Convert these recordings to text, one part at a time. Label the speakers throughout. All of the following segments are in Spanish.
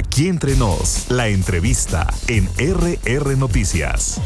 Speaker 1: Aquí entre nos, la entrevista en RR Noticias.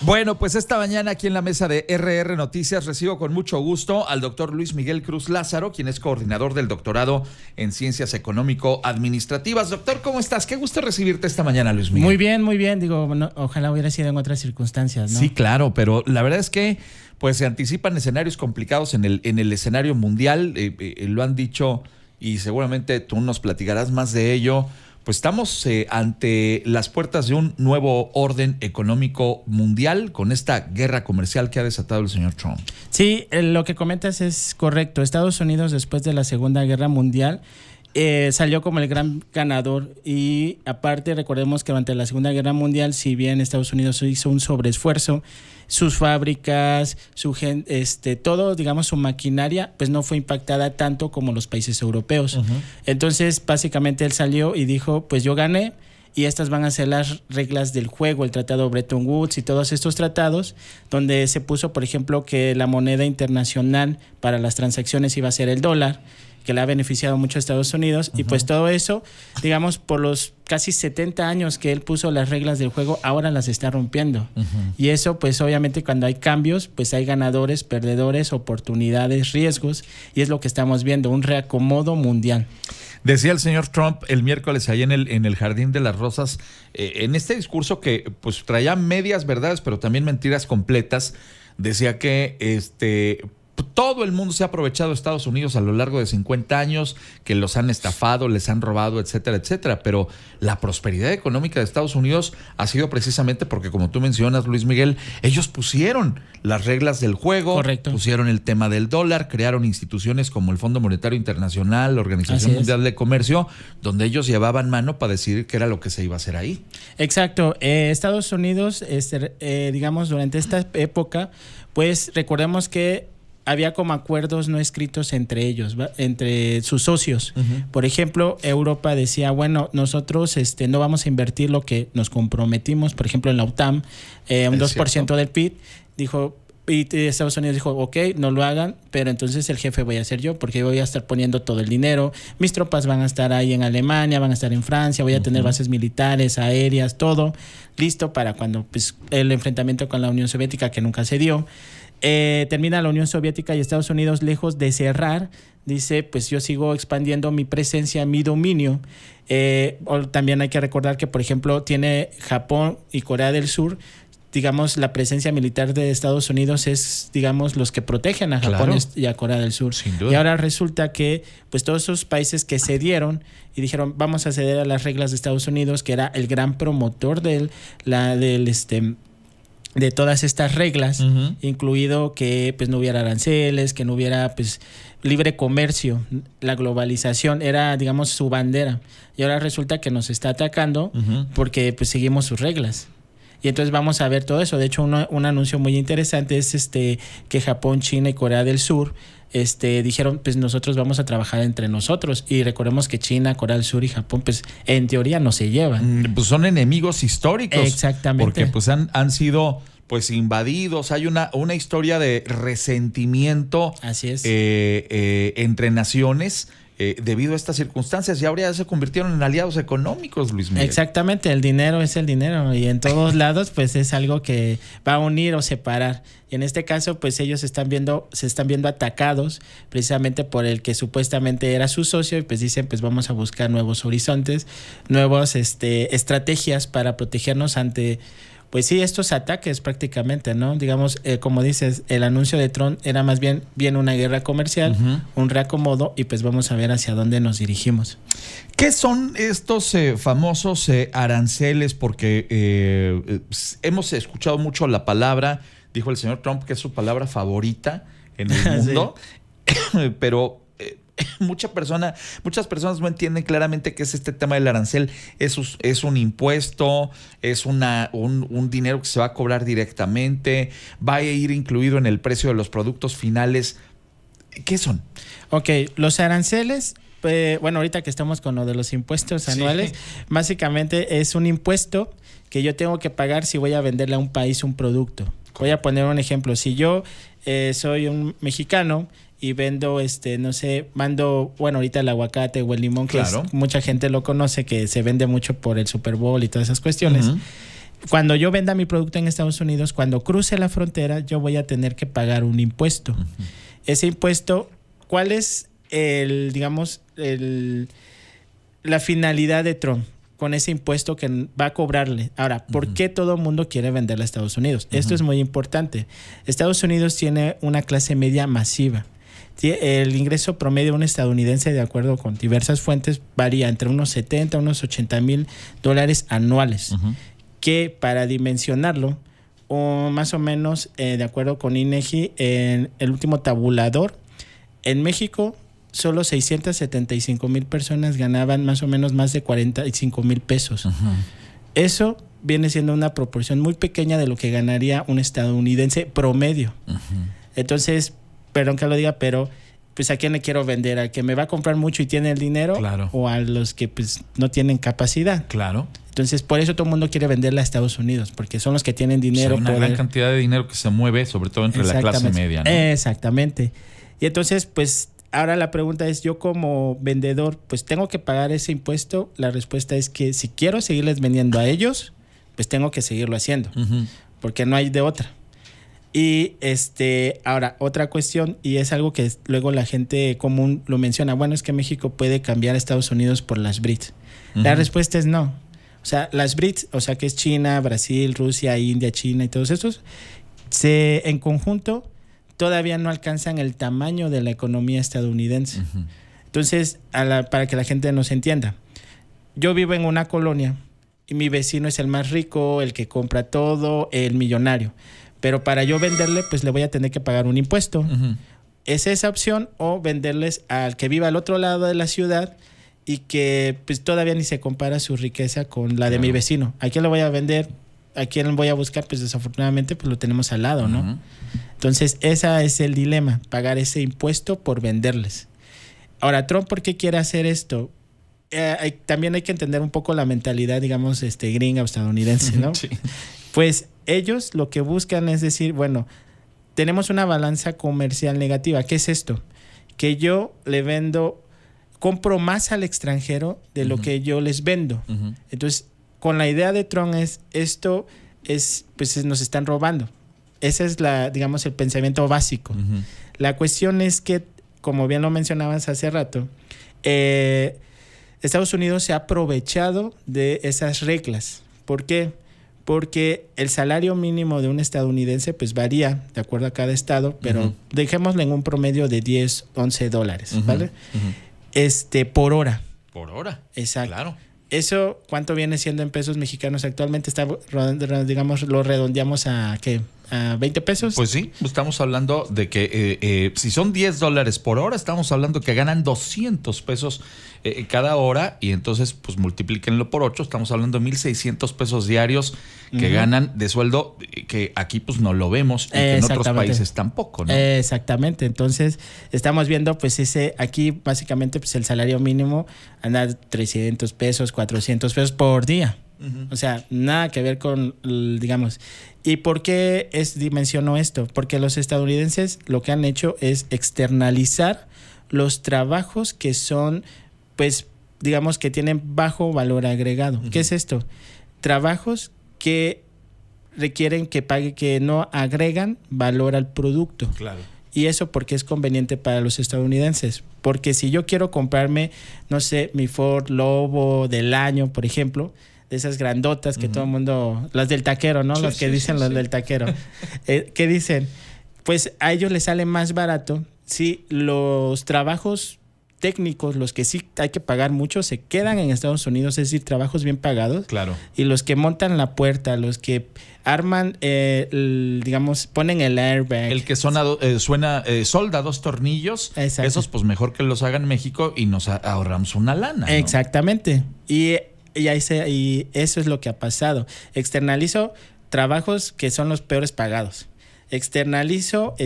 Speaker 2: Bueno, pues esta mañana aquí en la mesa de RR Noticias recibo con mucho gusto al doctor Luis Miguel Cruz Lázaro, quien es coordinador del doctorado en Ciencias Económico-Administrativas. Doctor, ¿cómo estás? Qué gusto recibirte esta mañana, Luis Miguel.
Speaker 3: Muy bien. Digo, bueno, ojalá hubiera sido en otras circunstancias, ¿no?
Speaker 2: Sí, claro, pero la verdad es que pues se anticipan escenarios complicados en el escenario mundial. Lo han dicho y seguramente tú nos platicarás más de ello. Pues estamos ante las puertas de un nuevo orden económico mundial con esta guerra comercial que ha desatado el señor Trump.
Speaker 3: Sí, lo que comentas es correcto. Estados Unidos, después de la Segunda Guerra Mundial, salió como el gran ganador, y aparte recordemos que durante la Segunda Guerra Mundial, si bien Estados Unidos hizo un sobreesfuerzo, sus fábricas, su gente, todo, digamos, su maquinaria, pues no fue impactada tanto como los países europeos. Uh-huh. Entonces, básicamente él salió y dijo, pues yo gané, y estas van a ser las reglas del juego, el tratado Bretton Woods y todos estos tratados, donde se puso, por ejemplo, que la moneda internacional para las transacciones iba a ser el dólar, que le ha beneficiado mucho a Estados Unidos. Uh-huh. Y pues todo eso, digamos, por los casi 70 años que él puso las reglas del juego, ahora las está rompiendo. Uh-huh. Y eso, pues obviamente cuando hay cambios, pues hay ganadores, perdedores, oportunidades, riesgos, y es lo que estamos viendo, un reacomodo mundial.
Speaker 2: Decía el señor Trump el miércoles ahí en el Jardín de las Rosas, en este discurso que pues traía medias verdades, pero también mentiras completas. Decía que todo el mundo se ha aprovechado de Estados Unidos a lo largo de 50 años, que los han estafado, les han robado, etcétera, etcétera. Pero la prosperidad económica de Estados Unidos ha sido precisamente porque, como tú mencionas, Luis Miguel, ellos pusieron las reglas del juego. Correcto. Pusieron el tema del dólar, crearon instituciones como el Fondo Monetario Internacional, la Organización Mundial de Comercio, donde ellos llevaban mano para decidir qué era lo que se iba a hacer ahí.
Speaker 3: Exacto. Estados Unidos, digamos, durante esta época, pues recordemos que había como acuerdos no escritos entre ellos, entre sus socios. Uh-huh. Por ejemplo, Europa decía, bueno, nosotros no vamos a invertir lo que nos comprometimos, por ejemplo, en la OTAN, un 2% del PIB. Dijo, y Estados Unidos dijo, ok, no lo hagan, pero entonces el jefe voy a ser yo, porque voy a estar poniendo todo el dinero. Mis tropas van a estar ahí en Alemania, van a estar en Francia, voy a tener bases militares, aéreas, todo listo para cuando pues, el enfrentamiento con la Unión Soviética, que nunca se dio. Termina la Unión Soviética y Estados Unidos, lejos de cerrar, dice, pues yo sigo expandiendo mi presencia, mi dominio. También hay que recordar que, por ejemplo, tiene Japón y Corea del Sur. Digamos, la presencia militar de Estados Unidos es, digamos, los que protegen a Japón, claro, y a Corea del Sur. Sin duda. Y ahora resulta que, pues, todos esos países que cedieron y dijeron, vamos a ceder a las reglas de Estados Unidos, que era el gran promotor de todas estas reglas, uh-huh, incluido que pues no hubiera aranceles, que no hubiera pues libre comercio, la globalización era, digamos, su bandera. Y ahora resulta que nos está atacando, uh-huh, porque pues seguimos sus reglas. Y entonces vamos a ver todo eso. De hecho, un anuncio muy interesante es que Japón, China y Corea del Sur dijeron, pues nosotros vamos a trabajar entre nosotros. Y recordemos que China, Corea del Sur y Japón, pues en teoría no se llevan.
Speaker 2: Pues son enemigos históricos.
Speaker 3: Exactamente.
Speaker 2: Porque pues han sido pues invadidos. Hay una historia de resentimiento. Así es. Entre naciones. Debido a estas circunstancias, y ahora ya se convirtieron en aliados económicos, Luis Miguel.
Speaker 3: Exactamente, el dinero es el dinero, y en todos lados pues es algo que va a unir o separar. Y en este caso pues ellos se están viendo atacados precisamente por el que supuestamente era su socio, y pues dicen, pues vamos a buscar nuevos horizontes, nuevas estrategias para protegernos ante, pues sí, estos ataques prácticamente, ¿no? Digamos, como dices, el anuncio de Trump era más bien una guerra comercial, uh-huh, un reacomodo, y pues vamos a ver hacia dónde nos dirigimos.
Speaker 2: ¿Qué son estos famosos aranceles? Porque hemos escuchado mucho la palabra, dijo el señor Trump que es su palabra favorita en el mundo, sí, pero muchas personas no entienden claramente qué es este tema del arancel. Es un impuesto, es un dinero que se va a cobrar directamente, va a ir incluido en el precio de los productos finales. ¿Qué son?
Speaker 3: Ok, los aranceles, bueno, ahorita que estamos con lo de los impuestos anuales, sí, básicamente es un impuesto que yo tengo que pagar si voy a venderle a un país un producto. Voy a poner un ejemplo. Si yo soy un mexicano y vendo, no sé, mando, bueno, ahorita el aguacate o el limón, que
Speaker 2: Claro.
Speaker 3: mucha gente lo conoce, que se vende mucho por el Super Bowl y todas esas cuestiones. Cuando yo venda mi producto en Estados Unidos, cuando cruce la frontera, yo voy a tener que pagar un impuesto. Ese impuesto, ¿cuál es la finalidad de Trump con ese impuesto que va a cobrarle? Ahora, ¿por qué todo el mundo quiere venderle a Estados Unidos? Esto es muy importante. Estados Unidos tiene una clase media masiva. El ingreso promedio de un estadounidense, de acuerdo con diversas fuentes, varía entre unos 70 a unos $80,000 anuales. Que para dimensionarlo, o más o menos, de acuerdo con INEGI, en el último tabulador, en México solo 675,000 personas ganaban más o menos más de 45,000 pesos. Eso viene siendo una proporción muy pequeña de lo que ganaría un estadounidense promedio. Entonces, perdón que lo diga, pero pues ¿a quién le quiero vender? ¿A que me va a comprar mucho y tiene el dinero?
Speaker 2: Claro.
Speaker 3: ¿O a los que pues no tienen capacidad?
Speaker 2: Claro.
Speaker 3: Entonces, por eso todo el mundo quiere venderla a Estados Unidos, porque son los que tienen dinero.
Speaker 2: O sea, una gran cantidad de dinero que se mueve, sobre todo entre la clase media, ¿no?
Speaker 3: Exactamente. Y entonces, pues, ahora la pregunta es, yo como vendedor, pues, ¿tengo que pagar ese impuesto? La respuesta es que si quiero seguirles vendiendo a ellos, pues tengo que seguirlo haciendo, porque no hay de otra. Y ahora, otra cuestión, y es algo que luego la gente común lo menciona, bueno, es que México puede cambiar a Estados Unidos por las BRICS. La respuesta es no. O sea, las BRICS, o sea, que es China, Brasil, Rusia, India, China y todos estos, en conjunto todavía no alcanzan el tamaño de la economía estadounidense. Entonces, para que la gente nos entienda, yo vivo en una colonia y mi vecino es el más rico, el que compra todo, el millonario. Pero para yo venderle, pues le voy a tener que pagar un impuesto. Es esa opción, o venderles al que viva al otro lado de la ciudad y que pues todavía ni se compara su riqueza con la de mi vecino. ¿A quién le voy a vender? ¿A quién voy a buscar? Pues desafortunadamente pues lo tenemos al lado, ¿no? Entonces ese es el dilema, pagar ese impuesto por venderles. Ahora, Trump, ¿por qué quiere hacer esto? También hay que entender un poco la mentalidad, digamos, gringa o estadounidense, ¿no? Sí. Pues ellos lo que buscan es decir, bueno, tenemos una balanza comercial negativa. ¿Qué es esto? Que yo le compro más al extranjero de lo que yo les vendo. Entonces, con la idea de Trump pues nos están robando. Ese es digamos, el pensamiento básico. La cuestión es que, como bien lo mencionabas hace rato, Estados Unidos se ha aprovechado de esas reglas. ¿Por qué? Porque el salario mínimo de un estadounidense pues varía de acuerdo a cada estado, pero dejémoslo en un promedio de $10-11, ¿vale? Por hora.
Speaker 2: Por hora.
Speaker 3: Exacto.
Speaker 2: Claro.
Speaker 3: ¿Eso cuánto viene siendo en pesos mexicanos actualmente? Digamos, lo redondeamos a ¿qué? ¿A 20 pesos?
Speaker 2: Pues sí, estamos hablando de que si son $10 por hora, estamos hablando que ganan 200 pesos cada hora, y entonces pues multiplíquenlo por 8, estamos hablando de 1,600 pesos diarios que ganan de sueldo, que aquí pues no lo vemos y que en otros países tampoco, ¿no?
Speaker 3: Exactamente. Entonces estamos viendo pues aquí básicamente pues el salario mínimo anda 300 pesos, 400 pesos por día. O sea, nada que ver con, digamos. ¿Y por qué dimensionó esto? Porque los estadounidenses lo que han hecho es externalizar los trabajos que son, pues, digamos, que tienen bajo valor agregado. ¿Qué es esto? Trabajos que requieren que no agregan valor al producto.
Speaker 2: Claro.
Speaker 3: ¿Y eso porque es conveniente para los estadounidenses? Porque si yo quiero comprarme, no sé, mi Ford Lobo del año, por ejemplo, de esas grandotas que todo el mundo, las del taquero, ¿no? Los que dicen los del taquero. ¿Qué dicen? Pues a ellos les sale más barato si los trabajos técnicos, los que sí hay que pagar mucho, se quedan en Estados Unidos, es decir, trabajos bien pagados. Claro. Y los que montan la puerta, los que arman, digamos, ponen el airbag.
Speaker 2: El que solda 2 tornillos. Exacto. Esos pues mejor que los hagan en México y nos ahorramos una lana, ¿no?
Speaker 3: Exactamente. Y eso es lo que ha pasado. Externalizo trabajos que son los peores pagados. externalizo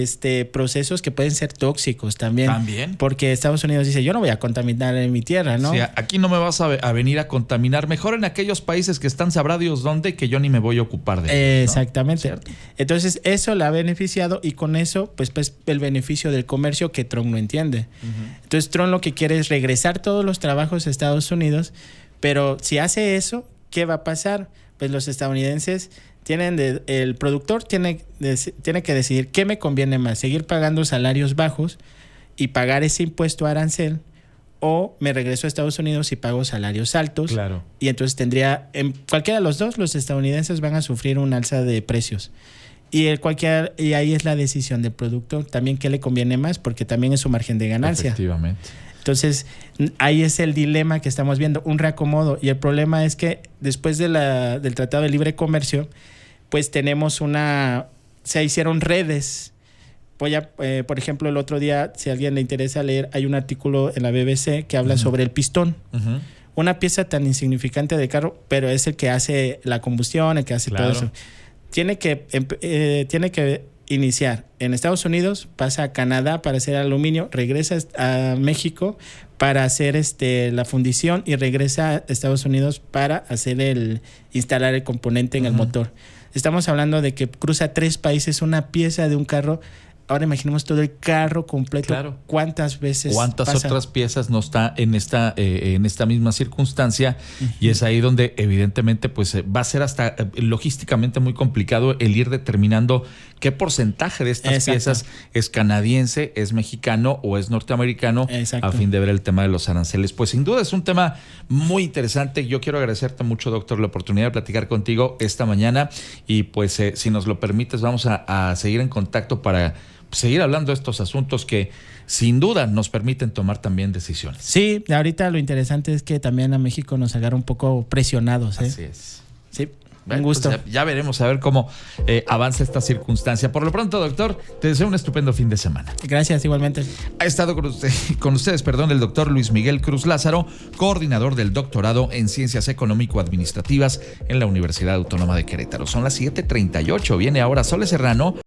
Speaker 3: procesos que pueden ser tóxicos también.
Speaker 2: También.
Speaker 3: Porque Estados Unidos dice, yo no voy a contaminar en mi tierra, ¿no?
Speaker 2: Sí, aquí no me vas a venir a contaminar. Mejor en aquellos países que están sabrá Dios dónde, que yo ni me voy a ocupar de ellos, ¿no?
Speaker 3: Exactamente.
Speaker 2: ¿Cierto?
Speaker 3: Entonces, eso la ha beneficiado y con eso, pues el beneficio del comercio que Trump no entiende. Entonces, Trump lo que quiere es regresar todos los trabajos a Estados Unidos, pero si hace eso, ¿qué va a pasar? Pues los estadounidenses el productor tiene que decidir qué me conviene más, seguir pagando salarios bajos y pagar ese impuesto a arancel, o me regreso a Estados Unidos y pago salarios altos.
Speaker 2: Claro.
Speaker 3: Y entonces en cualquiera de los dos, los estadounidenses van a sufrir un alza de precios. Y ahí es la decisión del productor. También qué le conviene más, porque también es su margen de ganancia.
Speaker 2: Efectivamente.
Speaker 3: Entonces, ahí es el dilema que estamos viendo, un reacomodo. Y el problema es que después del Tratado de Libre Comercio, pues se hicieron redes. Por ejemplo, el otro día, si a alguien le interesa leer, hay un artículo en la BBC que habla sobre el pistón. Una pieza tan insignificante de carro, pero es el que hace la combustión, el que hace todo eso. Tiene que iniciar en Estados Unidos, pasa a Canadá para hacer aluminio, regresa a México para hacer la fundición y regresa a Estados Unidos para instalar el componente en el motor. Estamos hablando de que cruza 3 países una pieza de un carro. Ahora imaginemos todo el carro completo.
Speaker 2: Claro.
Speaker 3: ¿Cuántas veces
Speaker 2: ¿Cuántas
Speaker 3: pasa?
Speaker 2: otras piezas no está en esta misma circunstancia? Y es ahí donde evidentemente pues va a ser hasta logísticamente muy complicado el ir determinando qué porcentaje de estas piezas es canadiense, es mexicano o es norteamericano. A fin de ver el tema de los aranceles. Pues sin duda es un tema muy interesante. Yo quiero agradecerte mucho, doctor, la oportunidad de platicar contigo esta mañana y pues si nos lo permites vamos a seguir en contacto para seguir hablando de estos asuntos que sin duda nos permiten tomar también decisiones.
Speaker 3: Sí, ahorita lo interesante es que también a México nos agarra un poco presionados.
Speaker 2: Así es.
Speaker 3: Sí,
Speaker 2: bueno,
Speaker 3: un gusto.
Speaker 2: Pues ya veremos a ver cómo avanza esta circunstancia. Por lo pronto, doctor, te deseo un estupendo fin de semana.
Speaker 3: Gracias, igualmente.
Speaker 2: Ha estado con ustedes, el doctor Luis Miguel Cruz Lázaro, coordinador del doctorado en Ciencias Económico-Administrativas en la Universidad Autónoma de Querétaro. Son las 7:38. Viene ahora Sole Serrano.